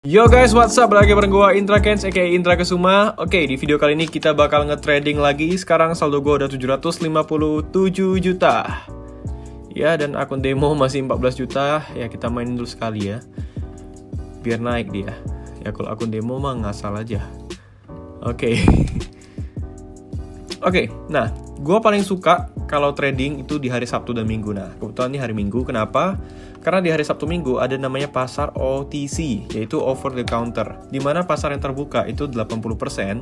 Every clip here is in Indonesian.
Yo guys, what's up? Lagi bareng gue Indra Kens, aka Indra Kesuma. Oke, di video kali ini kita bakal nge-trading lagi. Sekarang saldo gue udah 757 juta. Ya, dan akun demo masih 14 juta. Ya, kita mainin dulu sekali ya, biar naik dia. Ya, kalau akun demo mah ngasal aja. Oke. Oke, nah, gue paling suka kalau trading itu di hari Sabtu dan Minggu. Nah, kebetulan ini hari Minggu. Kenapa? Karena di hari Sabtu Minggu ada namanya pasar OTC, yaitu over the counter, di mana pasar yang terbuka itu 80%.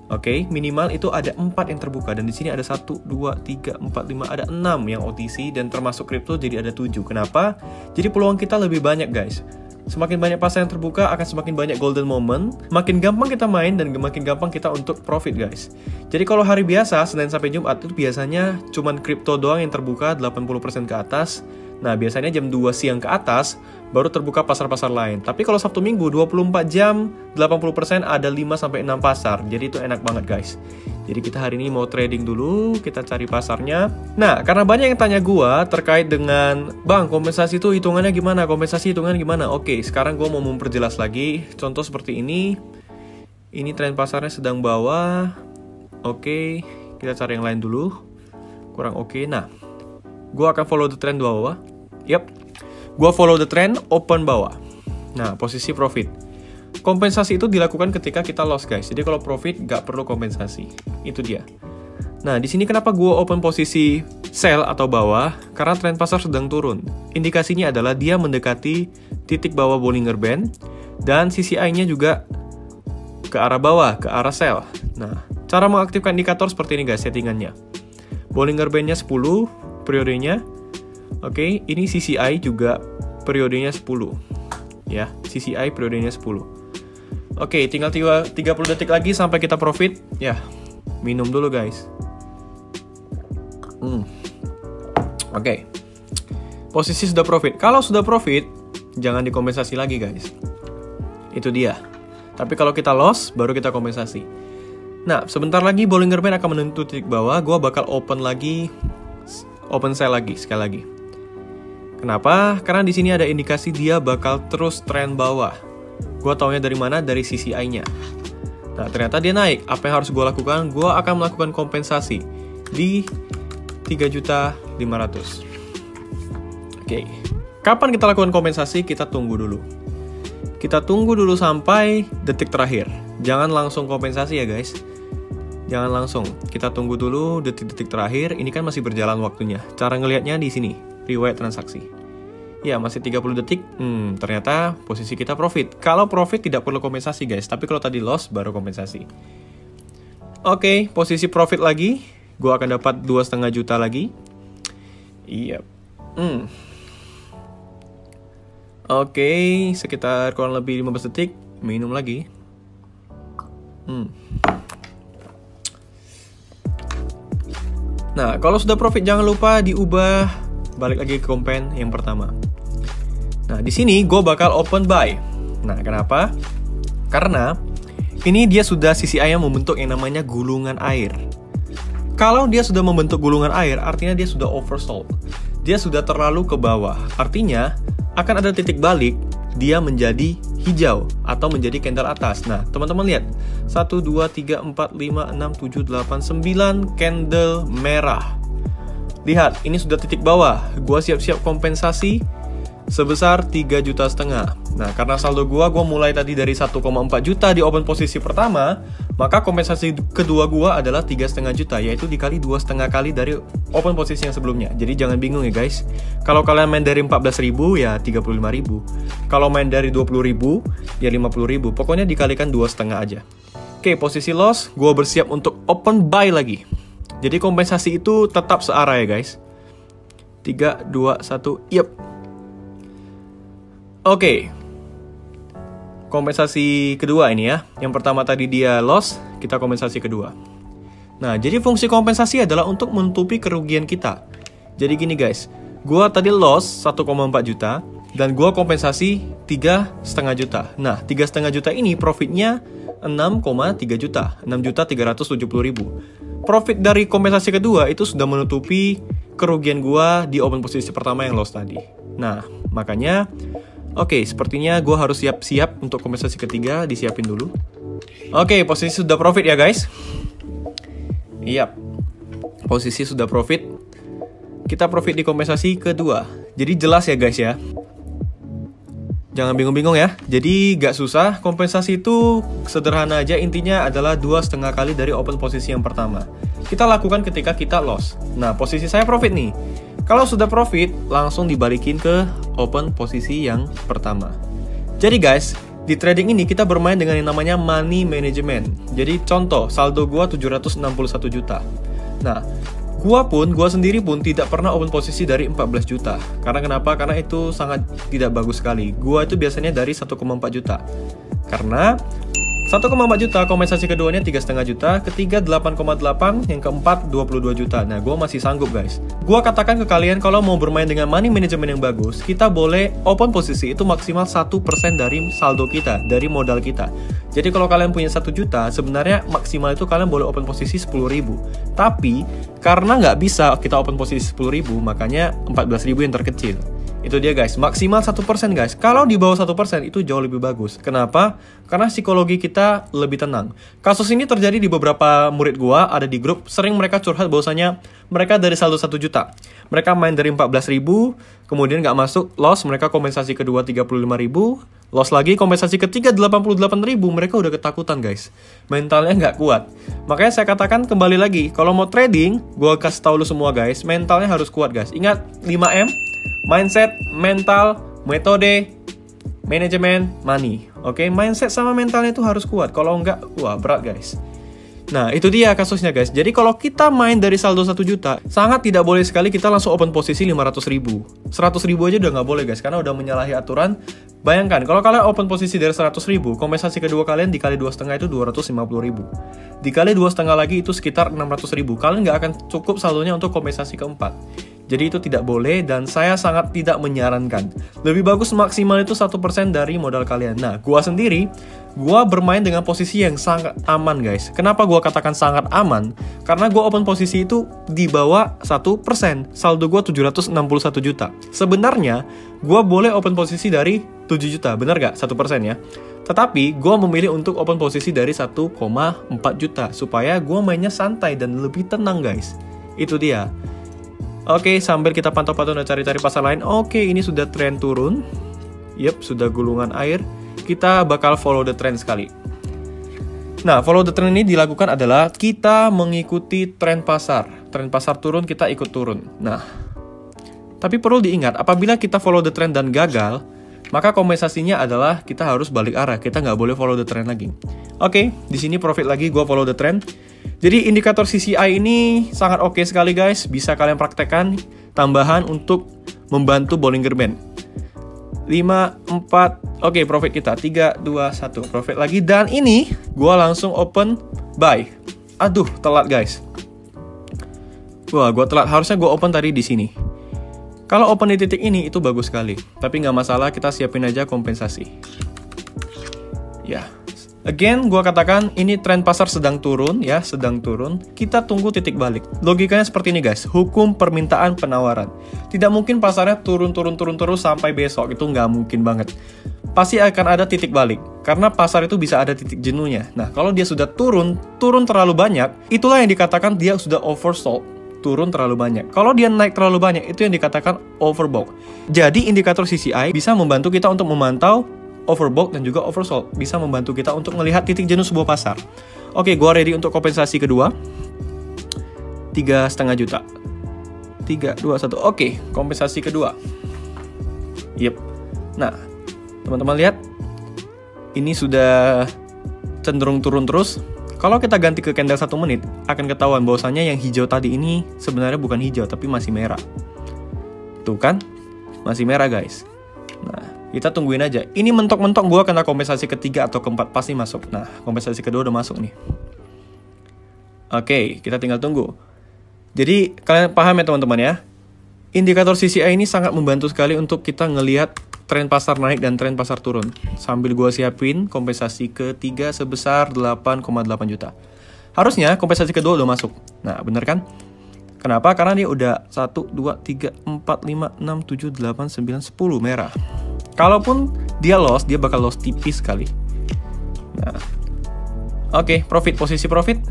Oke, minimal itu ada 4 yang terbuka, dan di sini ada 1, 2, 3, 4, 5, ada 6 yang OTC, dan termasuk kripto jadi ada 7. Kenapa? Jadi peluang kita lebih banyak guys. Semakin banyak pasar yang terbuka akan semakin banyak golden moment, makin gampang kita main dan makin gampang kita untuk profit guys. Jadi kalau hari biasa, Senin sampai Jumat itu biasanya cuman kripto doang yang terbuka 80% ke atas. Nah, biasanya jam 2 siang ke atas baru terbuka pasar-pasar lain. Tapi kalau Sabtu Minggu 24 jam, 80% ada 5-6 pasar. Jadi itu enak banget guys. Jadi kita hari ini mau trading dulu, kita cari pasarnya. Nah, karena banyak yang tanya gua terkait dengan, "Bang, kompensasi itu hitungannya gimana? Kompensasi hitungannya gimana?" Oke, sekarang gua mau memperjelas lagi. Contoh seperti ini. Ini tren pasarnya sedang bawah. Oke, kita cari yang lain dulu. Kurang oke. Nah, gua akan follow the trend bawah. Yap, gua follow the trend open bawah. Nah, posisi profit. Kompensasi itu dilakukan ketika kita loss guys. Jadi kalau profit nggak perlu kompensasi. Itu dia. Nah, di sini kenapa gua open posisi sell atau bawah? Karena tren pasar sedang turun. Indikasinya adalah dia mendekati titik bawah Bollinger Band dan CCI-nya juga ke arah bawah, ke arah sell. Nah, cara mengaktifkan indikator seperti ini guys settingannya. Bollinger Band-nya 10 periodenya. Oke, ini CCI juga periodenya 10. Ya, CCI periodenya 10. Oke, tinggal 30 detik lagi sampai kita profit. Ya, minum dulu guys. Oke. Posisi sudah profit. Kalau sudah profit, jangan dikompensasi lagi guys. Itu dia. Tapi kalau kita loss, baru kita kompensasi. Nah, sebentar lagi Bollinger Band akan menyentuh titik bawah. Gua bakal open sell lagi sekali lagi. Kenapa? Karena di sini ada indikasi dia bakal terus tren bawah. Gua taunya dari mana? Dari CCI-nya. Nah, ternyata dia naik. Apa yang harus gua lakukan? Gua akan melakukan kompensasi di 3.500.000. Oke. Kapan kita lakukan kompensasi? Kita tunggu dulu. Kita tunggu dulu sampai detik terakhir. Jangan langsung kompensasi ya guys. Jangan langsung. Kita tunggu dulu detik-detik terakhir. Ini kan masih berjalan waktunya. Cara ngelihatnya di sini. Riwayat transaksi. Ya, masih 30 detik. Ternyata posisi kita profit. Kalau profit tidak perlu kompensasi guys. Tapi kalau tadi loss baru kompensasi. Oke, posisi profit lagi. Gua akan dapat 2,5 juta lagi. Iya. Oke, sekitar kurang lebih 15 detik. Minum lagi. Nah, kalau sudah profit jangan lupa diubah balik lagi ke kompen yang pertama. Nah, di sini gue bakal open buy. Nah, kenapa? Karena ini dia sudah CCI-nya membentuk yang namanya gulungan air. Kalau dia sudah membentuk gulungan air, artinya dia sudah oversold. Dia sudah terlalu ke bawah. Artinya akan ada titik balik, dia menjadi hijau atau menjadi candle atas. Nah, teman-teman lihat. 1, 2, 3, 4, 5, 6, 7, 8, 9 candle merah. Lihat, ini sudah titik bawah. Gua siap-siap kompensasi sebesar 3,5 juta. Nah, karena saldo gua mulai tadi dari 1,4 juta di open posisi pertama, maka kompensasi kedua gua adalah 3,5 juta, yaitu dikali 2,5 kali dari open posisi yang sebelumnya. Jadi jangan bingung ya guys. Kalau kalian main dari 14.000 ya 35.000. Kalau main dari 20.000 ya 50.000. Pokoknya dikalikan 2,5 aja. Oke, posisi loss, gua bersiap untuk open buy lagi. Jadi kompensasi itu tetap searah ya guys. 3, 2, 1, yep. Oke. Kompensasi kedua ini ya. Yang pertama tadi dia loss, kita kompensasi kedua. Nah, jadi fungsi kompensasi adalah untuk menutupi kerugian kita. Jadi gini guys, gua tadi loss 1,4 juta dan gua kompensasi 3,5 juta. Nah, 3,5 juta ini profitnya 6,3 juta, 6.370.000. Profit dari kompensasi kedua itu sudah menutupi kerugian gua di open posisi pertama yang loss tadi. Nah, makanya Oke, sepertinya gue harus siap-siap untuk kompensasi ketiga, disiapin dulu. Oke, posisi sudah profit ya guys. Iya, posisi sudah profit. Kita profit di kompensasi kedua. Jadi jelas ya guys ya. Jangan bingung-bingung ya. Jadi gak susah, kompensasi itu sederhana aja. Intinya adalah 2,5 kali dari open posisi yang pertama. Kita lakukan ketika kita loss. Nah, posisi saya profit nih. Kalau sudah profit, langsung dibalikin ke open posisi yang pertama. Jadi guys, di trading ini kita bermain dengan yang namanya money management. Jadi contoh, saldo gua 761 juta. Nah, gua sendiri pun tidak pernah open posisi dari 14 juta. Karena kenapa? Karena itu sangat tidak bagus sekali. Gua itu biasanya dari 1,4 juta. Karena 1,4 juta, kompensasi keduanya 3,5 juta, ketiga 8,8, yang keempat 22 juta. Nah, gue masih sanggup guys. Gue katakan ke kalian kalau mau bermain dengan money management yang bagus, kita boleh open posisi itu maksimal 1% dari saldo kita, dari modal kita. Jadi kalau kalian punya 1 juta, sebenarnya maksimal itu kalian boleh open posisi 10.000. Tapi, karena nggak bisa kita open posisi 10.000, makanya 14.000 yang terkecil. Itu dia guys, maksimal 1% guys. Kalau di bawah 1% itu jauh lebih bagus. Kenapa? Karena psikologi kita lebih tenang. Kasus ini terjadi di beberapa murid gua, ada di grup. Sering mereka curhat bahwasanya mereka dari saldo 1 juta. Mereka main dari 14.000, kemudian nggak masuk, loss, mereka kompensasi kedua 35.000, loss lagi, kompensasi ketiga 88.000, mereka udah ketakutan guys. Mentalnya nggak kuat. Makanya saya katakan kembali lagi, kalau mau trading, gua kasih tahu lu semua guys, mentalnya harus kuat guys. Ingat 5M, mindset, mental, metode, manajemen, money. Oke, mindset sama mentalnya itu harus kuat. Kalau enggak, wah berat guys. Nah, itu dia kasusnya guys. Jadi kalau kita main dari saldo 1 juta, sangat tidak boleh sekali kita langsung open posisi 500.000. 100.000 aja udah nggak boleh guys, karena udah menyalahi aturan. Bayangkan, kalau kalian open posisi dari 100.000, kompensasi kedua kalian dikali 2,5 itu 250.000. Dikali 2,5 lagi itu sekitar 600.000. Kalian nggak akan cukup saldonya untuk kompensasi keempat. Jadi itu tidak boleh dan saya sangat tidak menyarankan. Lebih bagus maksimal itu 1% dari modal kalian. Nah, gua sendiri, gua bermain dengan posisi yang sangat aman guys. Kenapa gua katakan sangat aman? Karena gua open posisi itu di bawah 1%. Saldo gua 761 juta. Sebenarnya, gua boleh open posisi dari 7 juta. Benar gak? 1% ya. Tetapi, gua memilih untuk open posisi dari 1,4 juta. Supaya gua mainnya santai dan lebih tenang guys. Itu dia. Oke, sambil kita pantau-pantau dan cari-cari pasar lain. Oke, ini sudah tren turun. Yep, sudah gulungan air. Kita bakal follow the trend sekali. Nah, follow the trend ini dilakukan adalah kita mengikuti tren pasar. Tren pasar turun, kita ikut turun. Nah, tapi perlu diingat, apabila kita follow the trend dan gagal, maka kompensasinya adalah kita harus balik arah. Kita nggak boleh follow the trend lagi. Oke, di sini profit lagi, gua follow the trend. Jadi indikator CCI ini sangat oke sekali guys. Bisa kalian praktekkan tambahan untuk membantu Bollinger Band. 5, 4, oke profit kita 3, 2, 1 profit lagi. Dan ini gua langsung open buy. Aduh, telat guys. Wah, gua telat. Harusnya gua open tadi di sini. Kalau open di titik ini itu bagus sekali. Tapi nggak masalah, kita siapin aja kompensasi. Ya. Again, gua katakan ini tren pasar sedang turun ya, sedang turun. Kita tunggu titik balik. Logikanya seperti ini guys, hukum permintaan penawaran. Tidak mungkin pasarnya turun terus sampai besok, itu nggak mungkin banget. Pasti akan ada titik balik, karena pasar itu bisa ada titik jenuhnya. Nah, kalau dia sudah turun terlalu banyak, itulah yang dikatakan dia sudah oversold. Turun terlalu banyak. Kalau dia naik terlalu banyak, itu yang dikatakan overbought. Jadi indikator CCI bisa membantu kita untuk memantau overbought dan juga oversold, bisa membantu kita untuk melihat titik jenuh sebuah pasar. Oke, gua ready untuk kompensasi kedua. 3,5 juta. 3, 2, 1. Oke, kompensasi kedua. Yep. Nah, teman-teman lihat, ini sudah cenderung turun terus. Kalau kita ganti ke candle 1 menit, akan ketahuan bahwasannya yang hijau tadi ini sebenarnya bukan hijau, tapi masih merah. Tuh kan, masih merah guys. Nah, kita tungguin aja. Ini mentok-mentok gue kena kompensasi ketiga atau keempat pasti masuk. Nah, kompensasi kedua udah masuk nih. Oke, kita tinggal tunggu. Jadi, kalian paham ya teman-teman ya? Indikator CCI ini sangat membantu sekali untuk kita ngelihat tren pasar naik dan tren pasar turun. Sambil gue siapin kompensasi ketiga sebesar 8,8 juta. Harusnya kompensasi kedua udah masuk. Nah, bener kan? Kenapa? Karena dia udah 1, 2, 3, 4, 5, 6, 7, 8, 9, 10 merah. Kalaupun dia loss, dia bakal loss tipis sekali. Nah, oke, profit, posisi profit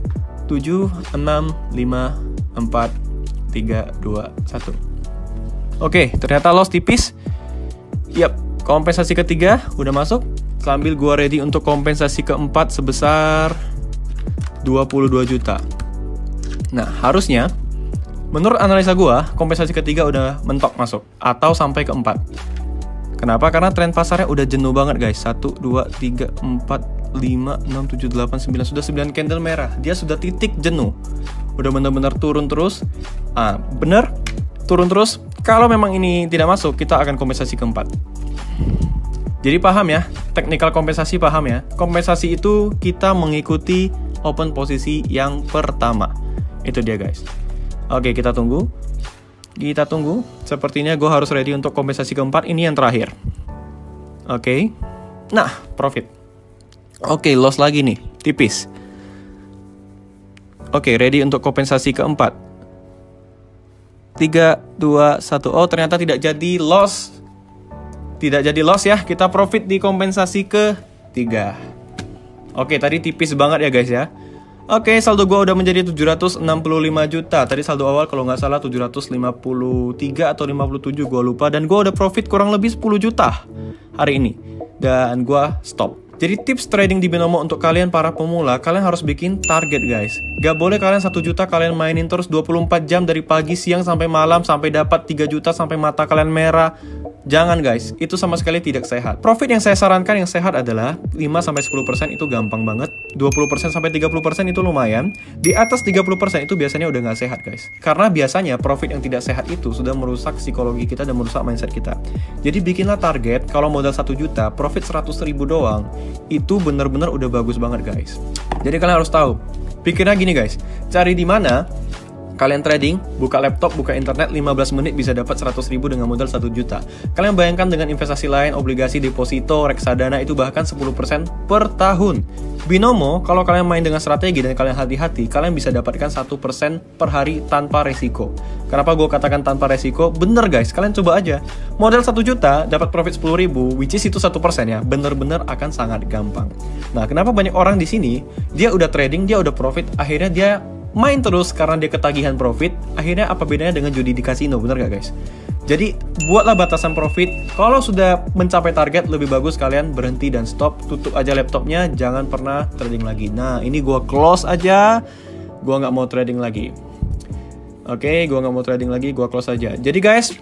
7, 6, 5, 4, 3, 2, 1. Oke, ternyata loss tipis. Yap, kompensasi ketiga udah masuk. Sambil gua ready untuk kompensasi keempat sebesar 22 juta. Nah, harusnya menurut analisa gua, kompensasi ketiga udah mentok masuk atau sampai keempat. Kenapa? Karena tren pasarnya udah jenuh banget guys. 1, 2, 3, 4, 5, 6, 7, 8, 9. Sudah 9 candle merah. Dia sudah titik jenuh. Udah benar-benar turun terus. Bener, turun terus. Kalau memang ini tidak masuk, kita akan kompensasi keempat. Jadi paham ya, teknikal kompensasi paham ya. Kompensasi itu kita mengikuti open posisi yang pertama. Itu dia guys. Oke, kita tunggu. Kita tunggu. Sepertinya gue harus ready untuk kompensasi keempat. Ini yang terakhir. Oke. Nah, profit. Oke, loss lagi nih. Tipis. Oke, ready untuk kompensasi keempat. 3, 2, 1. Oh, ternyata tidak jadi loss. Tidak jadi loss ya. Kita profit di kompensasi ketiga. Oke, tadi tipis banget ya guys ya. Oke, saldo gua udah menjadi 765 juta. Tadi saldo awal kalau nggak salah 753 atau 57, gua lupa. Dan gua udah profit kurang lebih 10 juta hari ini. Dan gua stop. Jadi tips trading di Binomo untuk kalian para pemula, kalian harus bikin target guys. Gak boleh kalian 1 juta kalian mainin terus 24 jam dari pagi, siang, sampai malam, sampai dapat 3 juta, sampai mata kalian merah. Jangan guys, itu sama sekali tidak sehat. Profit yang saya sarankan yang sehat adalah 5-10% itu gampang banget. 20-30% itu lumayan. Di atas 30% itu biasanya udah nggak sehat guys. Karena biasanya profit yang tidak sehat itu sudah merusak psikologi kita dan merusak mindset kita. Jadi bikinlah target, kalau modal 1 juta, profit 100.000 doang. Itu bener-bener udah bagus banget guys. Jadi kalian harus tahu. Pikirnya gini guys, cari di mana kalian trading, buka laptop, buka internet, 15 menit bisa dapat 100.000 dengan modal 1 juta. Kalian bayangkan dengan investasi lain, obligasi, deposito, reksadana itu bahkan 10% per tahun. Binomo, kalau kalian main dengan strategi dan kalian hati-hati, kalian bisa dapatkan 1% per hari tanpa resiko. Kenapa gue katakan tanpa resiko? Bener guys, kalian coba aja. Modal 1 juta, dapat profit 10.000, which is itu 1% ya. Bener-bener akan sangat gampang. Nah, kenapa banyak orang di sini, dia udah trading, dia udah profit, akhirnya dia main terus karena dia ketagihan profit. Akhirnya apa bedanya dengan judi di kasino, bener gak guys? Jadi buatlah batasan profit. Kalau sudah mencapai target, lebih bagus kalian berhenti dan stop. Tutup aja laptopnya, jangan pernah trading lagi. Nah, ini gua close aja. Gua nggak mau trading lagi. Oke, gua nggak mau trading lagi, gua close aja. Jadi guys,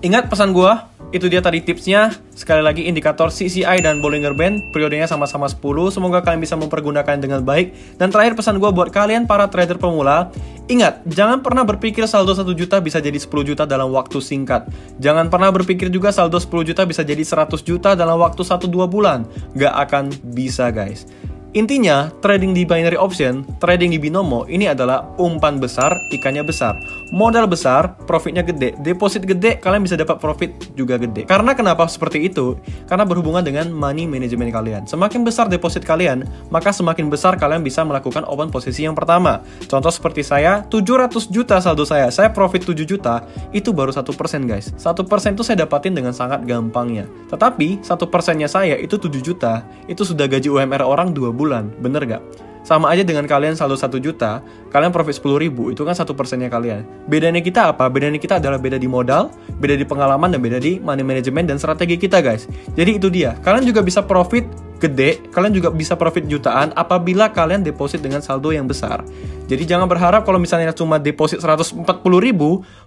ingat pesan gua. Itu dia tadi tipsnya. Sekali lagi indikator CCI dan Bollinger Band, periodenya sama-sama 10. Semoga kalian bisa mempergunakan dengan baik. Dan terakhir pesan gue buat kalian para trader pemula, ingat, jangan pernah berpikir saldo 1 juta bisa jadi 10 juta dalam waktu singkat. Jangan pernah berpikir juga saldo 10 juta bisa jadi 100 juta dalam waktu 1-2 bulan. Gak akan bisa guys. Intinya, trading di binary option, trading di Binomo, ini adalah umpan besar, ikannya besar. Modal besar, profitnya gede. Deposit gede, kalian bisa dapat profit juga gede. Karena kenapa seperti itu? Karena berhubungan dengan money management kalian. Semakin besar deposit kalian, maka semakin besar kalian bisa melakukan open posisi yang pertama. Contoh seperti saya, 700 juta saldo saya profit 7 juta, itu baru 1% guys. 1% itu saya dapatin dengan sangat gampangnya. Tetapi, 1%-nya saya itu 7 juta, itu sudah gaji UMR orang 2 bulan, bener gak? Sama aja dengan kalian saldo 1 juta, kalian profit 10.000, itu kan 1%-nya kalian. Bedanya kita apa? Bedanya kita adalah beda di modal, beda di pengalaman, dan beda di money management dan strategi kita guys. Jadi itu dia, kalian juga bisa profit gede, kalian juga bisa profit jutaan apabila kalian deposit dengan saldo yang besar. Jadi jangan berharap kalau misalnya cuma deposit 140.000,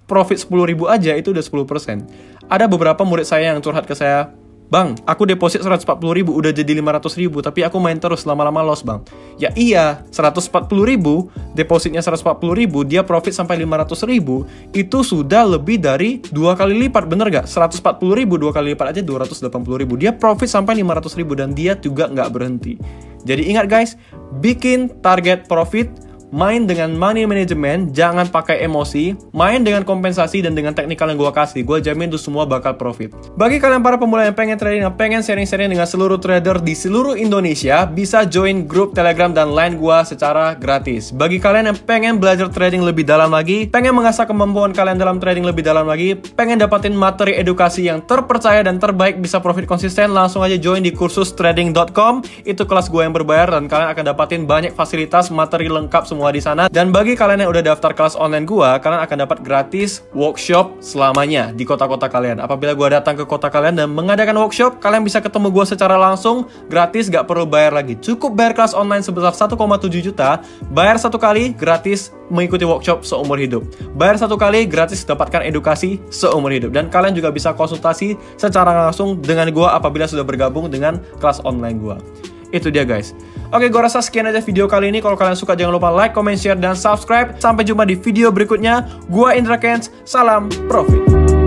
profit 10.000 aja itu udah 10%. Ada beberapa murid saya yang curhat ke saya, Bang, aku deposit 140.000 udah jadi 500.000, tapi aku main terus, lama-lama loss bang. Ya iya, 140.000, depositnya 140.000, dia profit sampai 500.000, itu sudah lebih dari 2 kali lipat, bener gak? 140.000, 2 kali lipat aja 280.000, dia profit sampai 500.000 dan dia juga nggak berhenti. Jadi ingat guys, bikin target profit, main dengan money management, jangan pakai emosi, main dengan kompensasi dan dengan teknikal yang gue kasih. Gue jamin itu semua bakal profit. Bagi kalian para pemula yang pengen trading, yang pengen sharing-sharing dengan seluruh trader di seluruh Indonesia, bisa join grup Telegram dan Line gue secara gratis. Bagi kalian yang pengen belajar trading lebih dalam lagi, pengen mengasah kemampuan kalian dalam trading lebih dalam lagi, pengen dapatin materi edukasi yang terpercaya dan terbaik, bisa profit konsisten, langsung aja join di kursus trading.com. Itu kelas gue yang berbayar dan kalian akan dapatin banyak fasilitas, materi lengkap semua di sana. Dan bagi kalian yang udah daftar kelas online gua, kalian akan dapat gratis workshop selamanya di kota-kota kalian. Apabila gua datang ke kota kalian dan mengadakan workshop, kalian bisa ketemu gua secara langsung, gratis, gak perlu bayar lagi. Cukup bayar kelas online sebesar 1,7 juta, bayar satu kali, gratis mengikuti workshop seumur hidup. Bayar satu kali, gratis dapatkan edukasi seumur hidup. Dan kalian juga bisa konsultasi secara langsung dengan gua apabila sudah bergabung dengan kelas online gua. Itu dia guys. Oke, gue rasa sekian aja video kali ini. Kalau kalian suka jangan lupa like, comment, share, dan subscribe. Sampai jumpa di video berikutnya. Gua Indra Kents, salam profit.